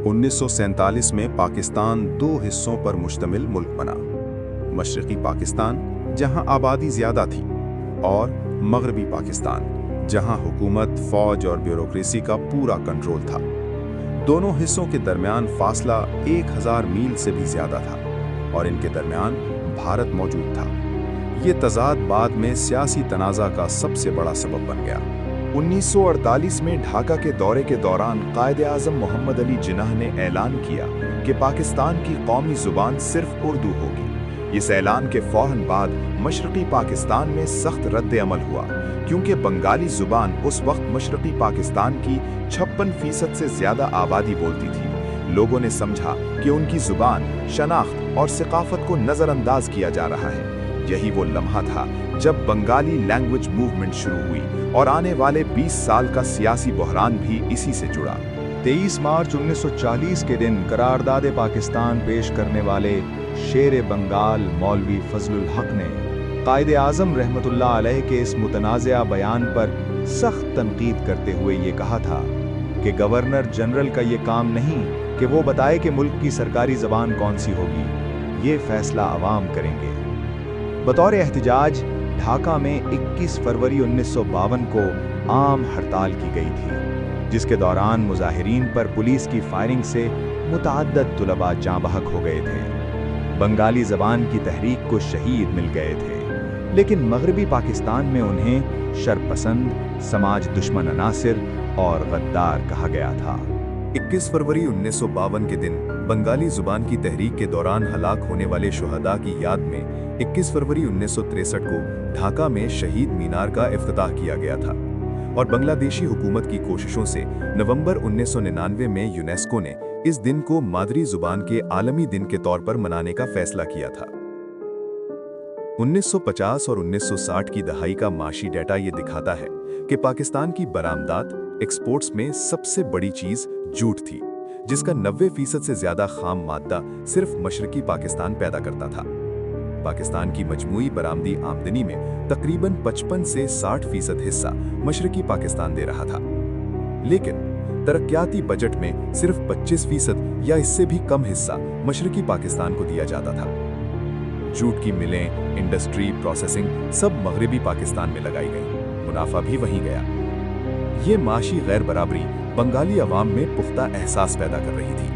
1947 में पाकिस्तान दो हिस्सों पर मुश्तमिल मुल्क बना। मशरक़ी पाकिस्तान, जहां आबादी ज़्यादा थी, और मगरबी पाकिस्तान, जहां हुकूमत, फ़ौज और ब्यूरोक्रेसी का पूरा कंट्रोल था। दोनों हिस्सों के दरमियान फासला 1000 मील से भी ज़्यादा था, और इनके दरमियान भारत मौजूद था। ये तज़ाद बाद में सियासी तनाज़ा का सबसे बड़ा सबब बन गया। 1948 में ढाका के दौरे के दौरान कायद-ए-आज़म मोहम्मद अली जिन्नाह ने ऐलान किया कि पाकिस्तान की कौमी ज़ुबान सिर्फ उर्दू होगी। इस ऐलान के फौरन बाद मशरक़ी पाकिस्तान में सख्त रद्द-ए-अमल हुआ, क्योंकि बंगाली ज़ुबान उस वक्त मशरक़ी पाकिस्तान की 56% से ज़्यादा आबादी बोलती थी। लोगों ने समझा कि उनकी ज़ुबान, शनाख्त और सक़ाफ़त को नज़रअंदाज किया जा रहा है। यही वो लम्हा था जब बंगाली लैंग्वेज मूवमेंट शुरू हुई, और आने वाले 20 साल का सियासी बहरान भी इसी से जुड़ा। 23 मार्च 1940 के दिन करारदाद पाकिस्तान पेश करने वाले शेर बंगाल मौलवी फजलुल हक ने कायद-ए-आज़म रहमतुल्लाह अलैह के इस मुतनाज़िया बयान पर सख्त तनकीद करते हुए ये कहा था कि गवर्नर जनरल का ये काम नहीं कि वो बताए कि मुल्क की सरकारी ज़बान कौन सी होगी, ये फैसला अवाम करेंगे। बतौर एहतजाज ढाका में 21 फरवरी 1952 को आम हड़ताल की गई थी, जिसके दौरान मुजाहिरीन पर पुलिस की फायरिंग से मुतअद्दिद तुलबा जाँ बहक हो गए थे। बंगाली ज़बान की तहरीक को शहीद मिल गए थे, लेकिन मगरबी पाकिस्तान में उन्हें शरपसंद, समाज दुश्मन अनासिर और गद्दार कहा गया था। 21 फरवरी 1952 के दिन बंगाली ज़ुबान की तहरीक के दौरान हलाक होने वाले शुहदा की याद में 21 फरवरी 1963 को ढाका में शहीद मीनार का इफ्तिताह किया गया था, और बांग्लादेशी हुकूमत की कोशिशों से नवंबर 1999 में यूनेस्को ने इस दिन को मादरी ज़ुबान के आलमी दिन के तौर पर मनाने का फैसला किया था। 1950 और 1960 की दहाई का माशी डेटा ये दिखाता है कि पाकिस्तान की बरामदात एक्सपोर्ट्स में सबसे बड़ी चीज़ जूट थी, जिसका 90% से ज़्यादा खाम मादा सिर्फ मशरक़ी पाकिस्तान पैदा करता था। पाकिस्तान की मजमूई बरामदी आमदनी में तकरीबन 55 से 60% हिस्सा मशरक़ी पाकिस्तान दे रहा था, लेकिन तरक्याती बजट में सिर्फ 25% या इससे भी कम हिस्सा मशरक़ी पाकिस्तान को दिया जाता था। जूट की मिलें, इंडस्ट्री, प्रोसेसिंग सब मगरबी पाकिस्तान में लगाई गई, मुनाफा भी वहीं गया। ये माशी गैर बराबरी बंगाली अवाम में पुख्ता एहसास पैदा कर रही थी।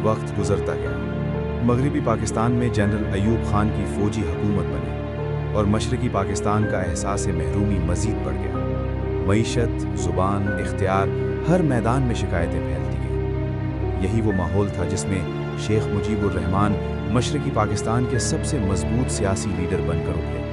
वक्त गुजरता गया। मगरबी पाकिस्तान में जनरल अयूब खान की फौजी हुकूमत बनी, और मशरक़ी पाकिस्तान का एहसास महरूमी मज़ीद बढ़ गया। मईशत, ज़ुबान, इख्तियार, हर मैदान में शिकायतें फैलती गईं। यही वो माहौल था जिसमें शेख मुजीबुर रहमान मशरक़ी पाकिस्तान के सबसे मजबूत सियासी लीडर बनकर उभरे।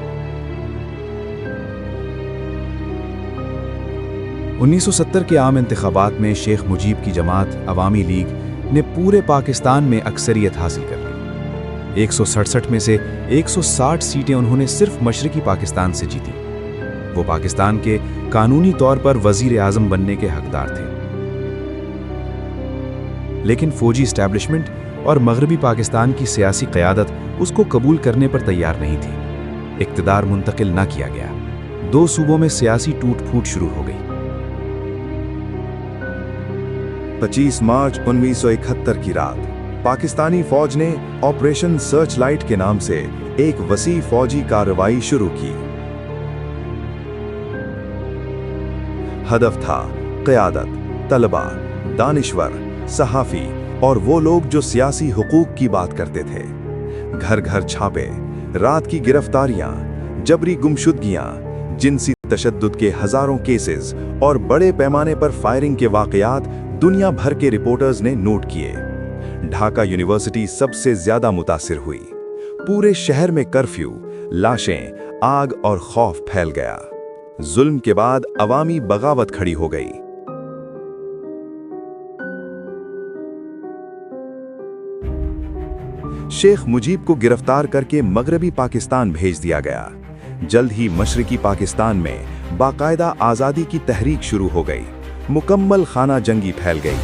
1970 के आम इंतखाबात में शेख मुजीब की जमात अवामी लीग ने पूरे पाकिस्तान में अक्सरियत हासिल कर ली। 167 में से 160 सीटें उन्होंने सिर्फ मशरक़ी पाकिस्तान से जीती। वो पाकिस्तान के कानूनी तौर पर वज़ीर आज़म बनने के हकदार थे, लेकिन फौजी इस्टेब्लिशमेंट और मगरबी पाकिस्तान की सियासी क़यादत उसको कबूल करने पर तैयार नहीं थी। इक़्तिदार मुंतकिल न किया गया। दो सूबों में सियासी टूट-फूट शुरू हो गई। 25 मार्च 1971 की रात पाकिस्तानी फौज ने ऑपरेशन सर्चलाइट के नाम से एक वसी फौजी कार्रवाई शुरू की। हदफ था क़यादत, तलबा, दानिश्वर, सहाफ़ी और वो लोग जो सियासी हुकूक की बात करते थे। घर घर छापे, रात की गिरफ्तारियां, जबरी गुमशुदगियां, जिनसी तशद्दुद के हज़ारों केसेस और बड़े पैमाने पर फायरिंग के वाक़यात दुनिया भर के रिपोर्टर्स ने नोट किए। ढाका यूनिवर्सिटी सबसे ज्यादा मुतासिर हुई। पूरे शहर में कर्फ्यू, लाशें, आग और खौफ फैल गया। जुल्म के बाद अवामी बगावत खड़ी हो गई। शेख मुजीब को गिरफ्तार करके मगरबी पाकिस्तान भेज दिया गया। जल्द ही मशरकी पाकिस्तान में बाकायदा आज़ादी की तहरीक शुरू हो गई। मुकम्मल खाना जंगी फैल गई।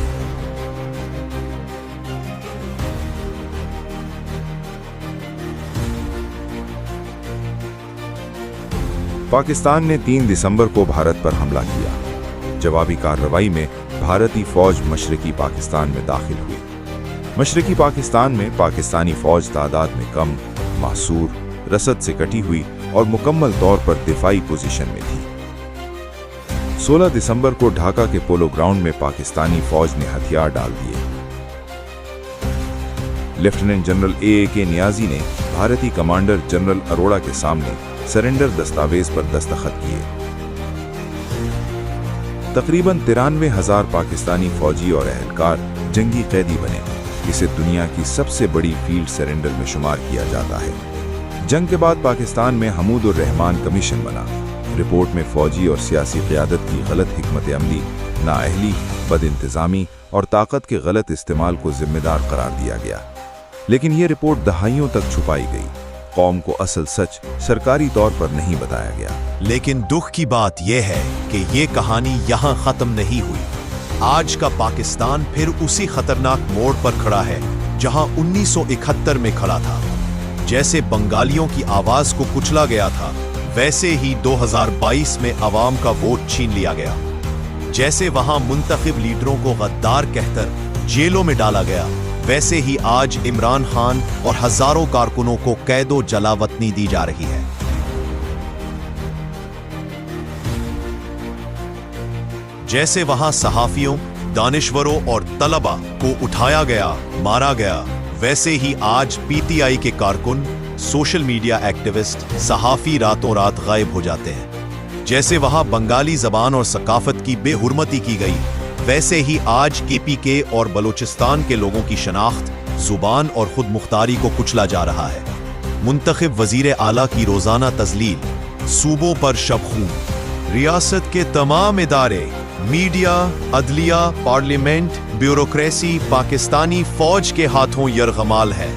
पाकिस्तान ने 3 दिसंबर को भारत पर हमला किया। जवाबी कार्रवाई में भारतीय फौज मशरकी पाकिस्तान में दाखिल हुई। मशरकी पाकिस्तान में पाकिस्तानी फौज तादाद में कम, मासूर, रसद से कटी हुई और मुकम्मल तौर पर दिफाई पोजीशन में थी। 16 दिसंबर को ढाका के पोलो ग्राउंड में पाकिस्तानी फौज ने हथियार डाल दिए। Lieutenant general A.A.K. नियाजी ने भारतीय कमांडर जनरल अरोड़ा के सामने सरेंडर दस्तावेज पर दस्तखत किए। तकरीबन 93,000 पाकिस्तानी फौजी और एहलकार जंगी कैदी बने। इसे दुनिया की सबसे बड़ी फील्ड सरेंडर में शुमार किया जाता है। जंग के बाद पाकिस्तान में हमूदुर रहमान कमीशन बना। रिपोर्ट में फौजी और सियासी क़यादत की गलत हिकमत अमली, नाअहली, बदइंतज़ामी और ताकत के गलत इस्तेमाल को जिम्मेदार करार दिया गया। लेकिन यह रिपोर्ट दहाइयों तक छुपाई गई। कौम को असल सच सरकारी तौर पर नहीं बताया गया। लेकिन दुख की बात यह है कि ये कहानी यहाँ खत्म नहीं हुई। आज का पाकिस्तान फिर उसी खतरनाक मोड़ पर खड़ा है जहाँ 1971 में खड़ा था। जैसे बंगालियों की आवाज को कुचला गया था, वैसे ही 2022 में अवाम का वोट छीन लिया गया। जैसे वहां मुंतखब लीडरों को गद्दार कहकर जेलों में डाला गया, वैसे ही आज इमरान खान और हजारों कारकुनों को कैदो जलावतनी दी जा रही है। जैसे वहां सहाफियों, दानिश्वरों और तलबा को उठाया गया, मारा गया, वैसे ही आज पीटीआई के कारकुन, सोशल मीडिया एक्टिविस्ट, सहाफी रातों रात गायब हो जाते हैं। जैसे वहां बंगाली जबान और सकाफत की बेहुरमती की गई, वैसे ही आज केपीके और बलूचिस्तान के लोगों की शनाख्त, जुबान और खुद मुख्तारी को कुचला जा रहा है। मुंतखब वजीर आला की रोजाना तजलील, सूबों पर शबखून, रियासत के तमाम इदारे, मीडिया, अदलिया, पार्लियामेंट, ब्यूरोक्रेसी पाकिस्तानी फौज के हाथों यरगमाल है।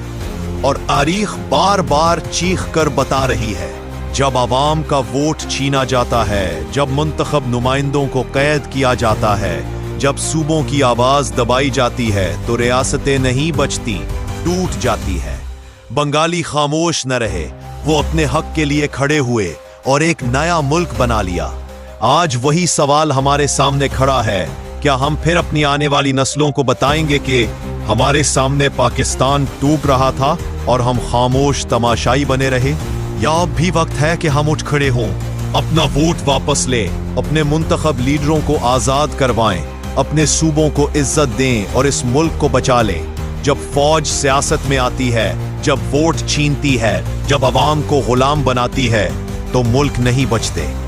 और तारीख बार बार चीख कर बता रही है, जब आवाम का वोट छीना जाता है, जब मुंतखब नुमाइंदों को कैद किया जाता है, जब सूबों की आवाज दबाई जाती है, तो रियासतें नहीं बचती, टूट जाती है। बंगाली खामोश न रहे, वो अपने हक के लिए खड़े हुए और एक नया मुल्क बना लिया। आज वही सवाल हमारे सामने खड़ा है, क्या हम फिर अपनी आने वाली नस्लों को बताएंगे कि हमारे सामने पाकिस्तान टूट रहा था और हम खामोश तमाशाई बने रहे? या अब भी वक्त है कि हम उठ खड़े हों, अपना वोट वापस ले, अपने मुंतखब लीडरों को आजाद करवाएं, अपने सूबों को इज्जत दें और इस मुल्क को बचा लें। जब फौज सियासत में आती है, जब वोट छीनती है, जब अवाम को गुलाम बनाती है, तो मुल्क नहीं बचते।